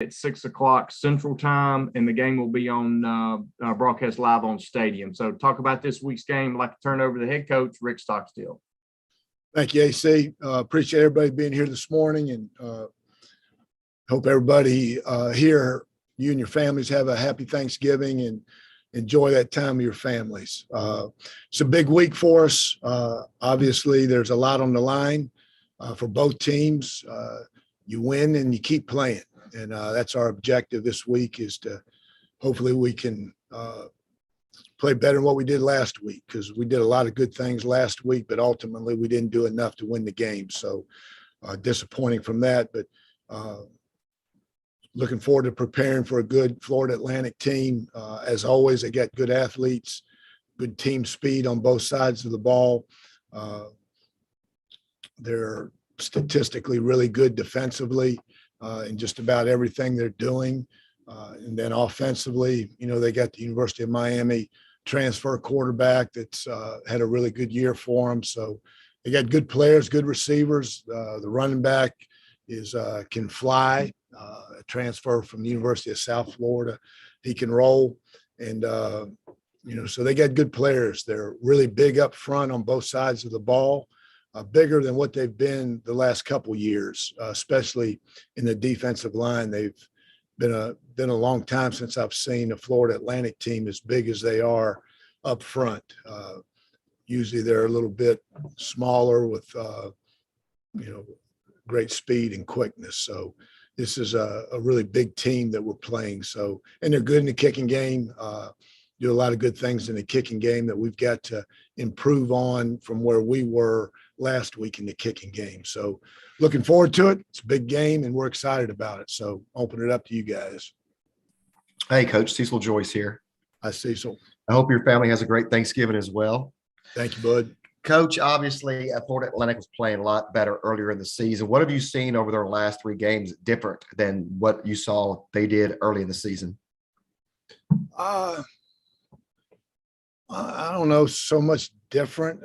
at 6 o'clock Central Time, and the game will be on broadcast live on Stadium. So talk about this week's game. I'd like to turn over to the head coach, Rick Stockstill. Thank you, AC. Appreciate everybody being here this morning, and hope everybody here, you and your families, have a happy Thanksgiving and enjoy that time with your families. It's a big week for us. Obviously, there's a lot on the line for both teams. You win and you keep playing, and that's our objective this week, is to hopefully we can play better than what we did last week, because we did a lot of good things last week, but ultimately we didn't do enough to win the game. So disappointing from that, but looking forward to preparing for a good Florida Atlantic team. As always, they got good athletes, good team speed on both sides of the ball. They're statistically really good defensively in just about everything they're doing. And then offensively, they got the University of Miami transfer quarterback that's had a really good year for them. So they got good players, good receivers. The running back can fly, a transfer from the University of South Florida. He can roll. And, so they got good players. They're really big up front on both sides of the ball, bigger than what they've been the last couple years, especially in the defensive line. They've been a long time since I've seen a Florida Atlantic team as big as they are up front. Usually they're a little bit smaller with, great speed and quickness. So this is a really big team that we're playing. So, and they're good in the kicking game. Do a lot of good things in the kicking game that we've got to improve on from where we were last week in the kicking game. So looking forward to it. It's a big game and we're excited about it. So open it up to you guys. Hey, Coach, Cecil Joyce here. Hi, Cecil. I hope your family has a great Thanksgiving as well. Thank you, bud. Coach, obviously, Florida Atlantic was playing a lot better earlier in the season. What have you seen over their last 3 games different than what you saw they did early in the season? I don't know, so much different.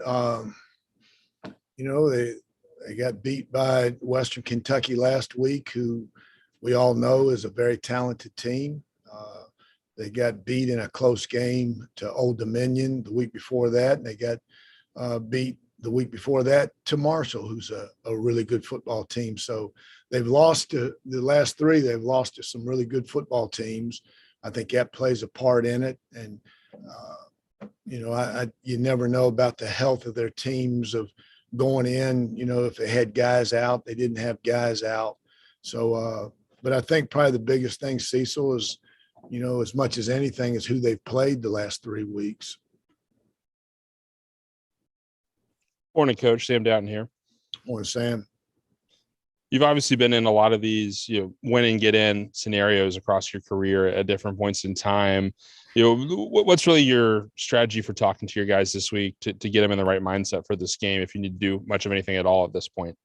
They got beat by Western Kentucky last week, who we all know is a very talented team. They got beat in a close game to Old Dominion the week before that, and they got beat the week before that to Marshall, who's a really good football team. So they've lost to the last 3. They've lost to some really good football teams. I think that plays a part in it. And, you never know about the health of their teams of going in, if they had guys out, they didn't have guys out. So, but I think probably the biggest thing, Cecil, is, as much as anything, is who they've played the last 3 weeks. Morning, Coach. Sam Doughton here. Morning, Sam. You've obviously been in a lot of these, win and get in scenarios across your career at different points in time. What's really your strategy for talking to your guys this week to get them in the right mindset for this game, if you need to do much of anything at all at this point?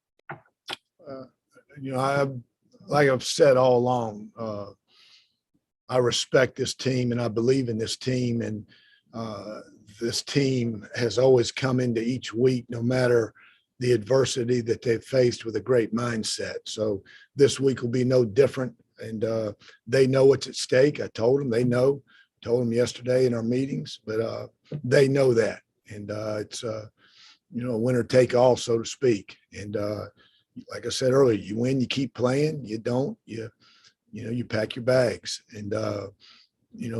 Like I've said all along, I respect this team and I believe in this team. And this team has always come into each week, no matter the adversity that they've faced, with a great mindset. So this week will be no different. And they know what's at stake. I told them, told them yesterday in our meetings, but they know that. And it's, winner take all, so to speak. And like I said earlier, you win, you keep playing. You don't, you pack your bags. And,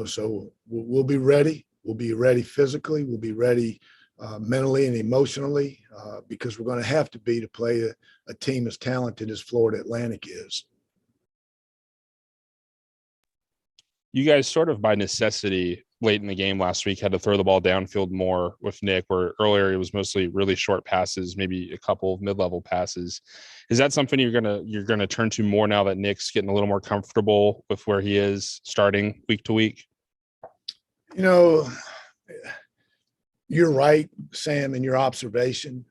so we'll be ready. We'll be ready physically. We'll be ready mentally and emotionally, because we're going to have to be to play a team as talented as Florida Atlantic is. You guys sort of by necessity late in the game last week had to throw the ball downfield more with Nick, where earlier it was mostly really short passes, maybe a couple of mid-level passes. Is that something you're gonna turn to more now that Nick's getting a little more comfortable with where he is starting week to week? You're right, Sam, in your observation.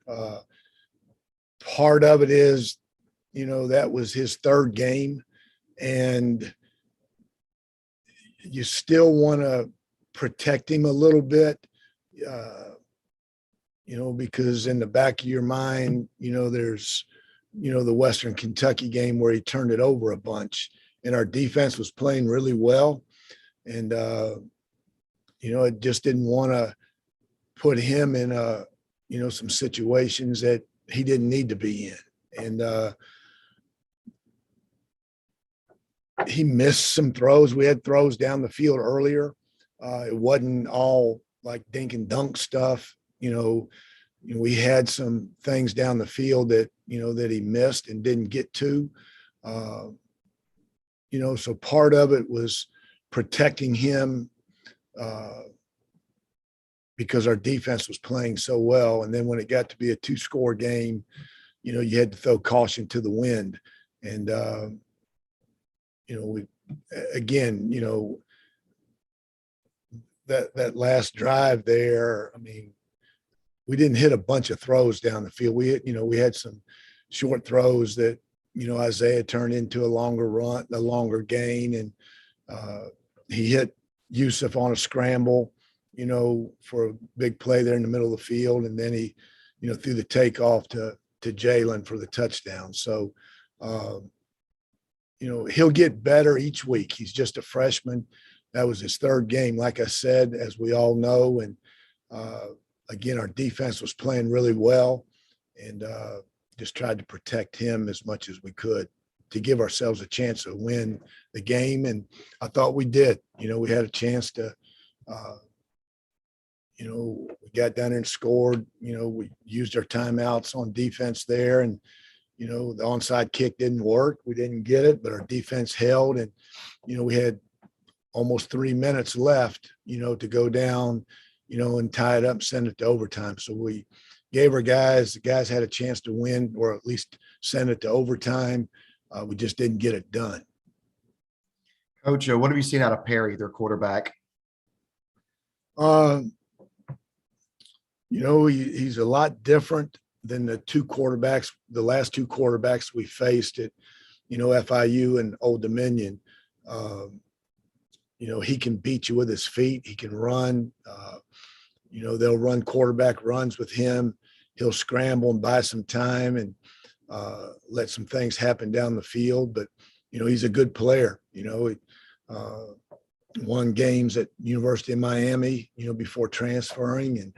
Part of it is, that was his 3rd game, and you still want to protect him a little bit, because in the back of your mind, there's, the Western Kentucky game where he turned it over a bunch. and our defense was playing really well. And, it just didn't want to put him in, some situations that he didn't need to be in. And he missed some throws. We had throws down the field earlier. It wasn't all like dink and dunk stuff. We had some things down the field that he missed and didn't get to. So part of it was protecting him because our defense was playing so well. And then when it got to be a 2-score game, you had to throw caution to the wind. And, that last drive there, I mean, we didn't hit a bunch of throws down the field. We had some short throws that, Isaiah turned into a longer gain. And he hit Yusuf on a scramble, for a big play there in the middle of the field. And then he, threw the takeoff to Jalen for the touchdown. So, he'll get better each week. He's just a freshman. That was his 3rd game, like I said, as we all know. And again, our defense was playing really well, and just tried to protect him as much as we could to give ourselves a chance to win the game. And I thought we did. We had a chance to, we got down there and scored. We used our timeouts on defense there, and the onside kick didn't work. We didn't get it, but our defense held, and we had almost 3 minutes left, to go down, and tie it up and send it to overtime. So we gave the guys had a chance to win, or at least send it to overtime. We just didn't get it done. Coach, what have you seen out of Perry, their quarterback? He's a lot different than the last two quarterbacks we faced at, FIU and Old Dominion. He can beat you with his feet. He can run. They'll run quarterback runs with him. He'll scramble and buy some time and let some things happen down the field. But, he's a good player. He won games at University of Miami, before transferring. And,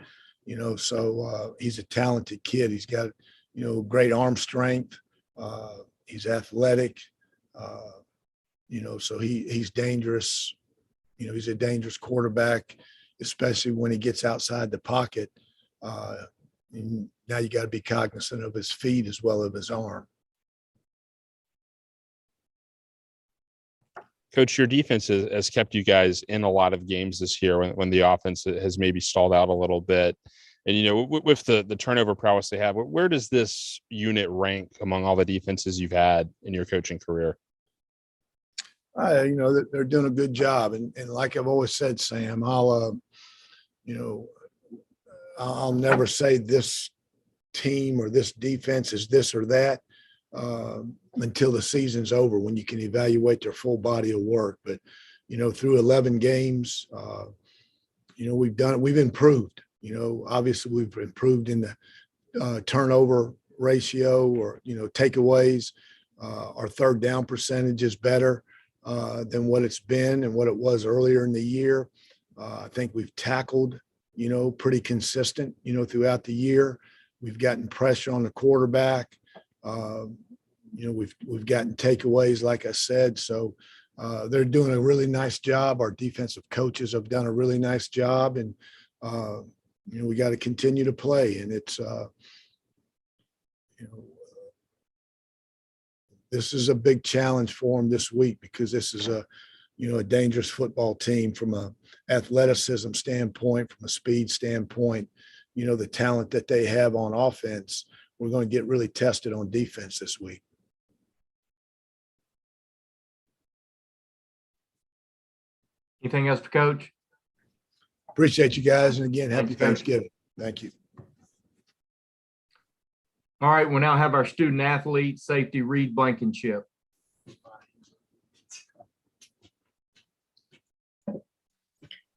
so he's a talented kid. He's got, great arm strength. He's athletic. So he's dangerous. He's a dangerous quarterback, especially when he gets outside the pocket. And now you got to be cognizant of his feet as well as his arm. Coach, your defense has kept you guys in a lot of games this year when the offense has maybe stalled out a little bit. And, with the turnover prowess they have, where does this unit rank among all the defenses you've had in your coaching career? They're doing a good job. And like I've always said, Sam, I'll never say this team or this defense is this or that until the season's over, when you can evaluate their full body of work. But, through 11 games, we've improved. Obviously we've improved in the turnover ratio, or, takeaways. Our 3rd down percentage is better than what it's been and what it was earlier in the year. I think we've tackled, pretty consistent, throughout the year. We've gotten pressure on the quarterback. We've gotten takeaways, like I said. So they're doing a really nice job. Our defensive coaches have done a really nice job, and we got to continue to play. And it's this is a big challenge for them this week, because this is a dangerous football team from a athleticism standpoint, from a speed standpoint. The talent that they have on offense, we're going to get really tested on defense this week. Anything else for Coach? Appreciate you guys. And again, happy Thanks, Coach. Thanksgiving. Thank you. All right, we'll now have our student athlete safety, Reed Blankenship.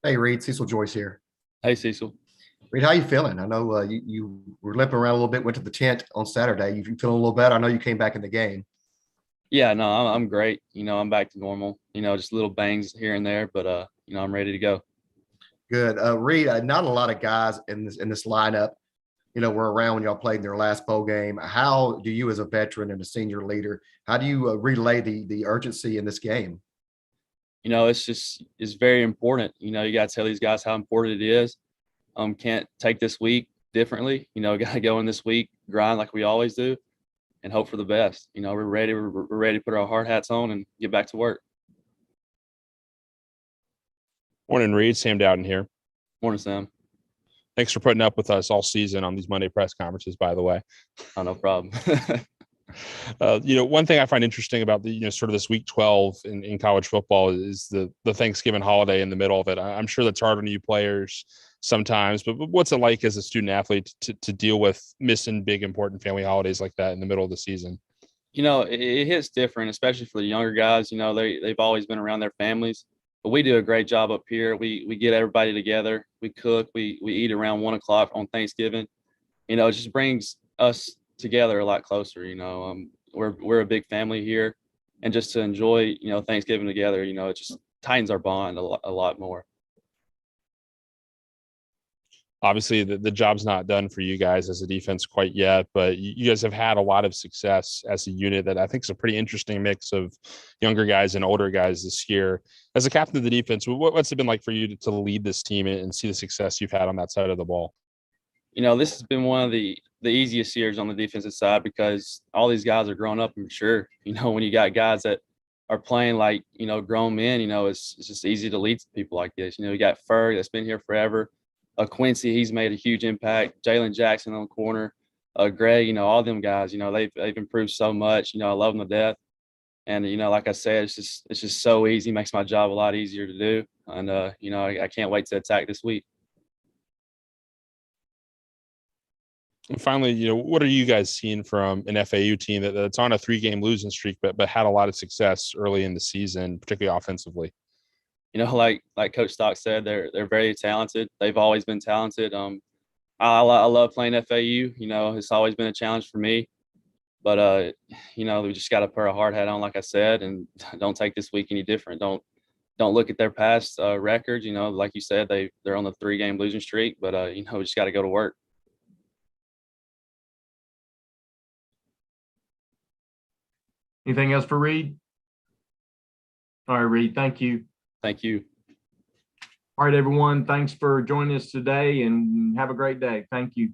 Hey, Reed, Cecil Joyce here. Hey, Cecil. Reed, how you feeling? I know you were limping around a little bit, went to the tent on Saturday. You feeling a little better? I know you came back in the game. Yeah, no, I'm great. I'm back to normal. Just little bangs here and there, but I'm ready to go. Good. Reed, not a lot of guys in this lineup, were around when y'all played in their last bowl game. How do you, as a veteran and a senior leader, how do you relay the urgency in this game? It's very important. You got to tell these guys how important it is. Can't take this week differently. Got to go in this week, grind like we always do, and hope for the best. We're ready. We're ready to put our hard hats on and get back to work. Morning, Reed. Sam Dowden here. Morning, Sam. Thanks for putting up with us all season on these Monday press conferences, by the way. Oh, no problem. One thing I find interesting about the, sort of this week 12 in college football is the Thanksgiving holiday in the middle of it. I'm sure that's hard on you players sometimes, but what's it like as a student athlete to deal with missing big, important family holidays like that in the middle of the season? It hits different, especially for the younger guys. They've always been around their families, but we do a great job up here. We get everybody together. We cook. We eat around 1:00 on Thanksgiving. It just brings us together a lot closer. We're a big family here, and just to enjoy Thanksgiving together, it just tightens our bond a lot more. Obviously, the job's not done for you guys as a defense quite yet, but you guys have had a lot of success as a unit that I think is a pretty interesting mix of younger guys and older guys this year. As a captain of the defense, what's it been like for you to lead this team and see the success you've had on that side of the ball? This has been one of the easiest years on the defensive side because all these guys are grown up and mature. When you got guys that are playing like, grown men, it's just easy to lead people like this. You got Ferg that's been here forever. Quincy, he's made a huge impact. Jalen Jackson on the corner. Greg, all them guys, they've improved so much. I love them to death. And, like I said, it's just so easy. Makes my job a lot easier to do. And, I can't wait to attack this week. And finally, what are you guys seeing from an FAU team that's on a 3-game losing streak, but had a lot of success early in the season, particularly offensively? Like Coach Stock said, they're very talented. They've always been talented. I love playing FAU. It's always been a challenge for me. But we just got to put a hard hat on, like I said, and don't take this week any different. Don't look at their past records. Like you said, they're on the 3-game losing streak. But we just got to go to work. Anything else for Reed? All right, Reed, thank you. Thank you. All right, everyone. Thanks for joining us today and have a great day. Thank you.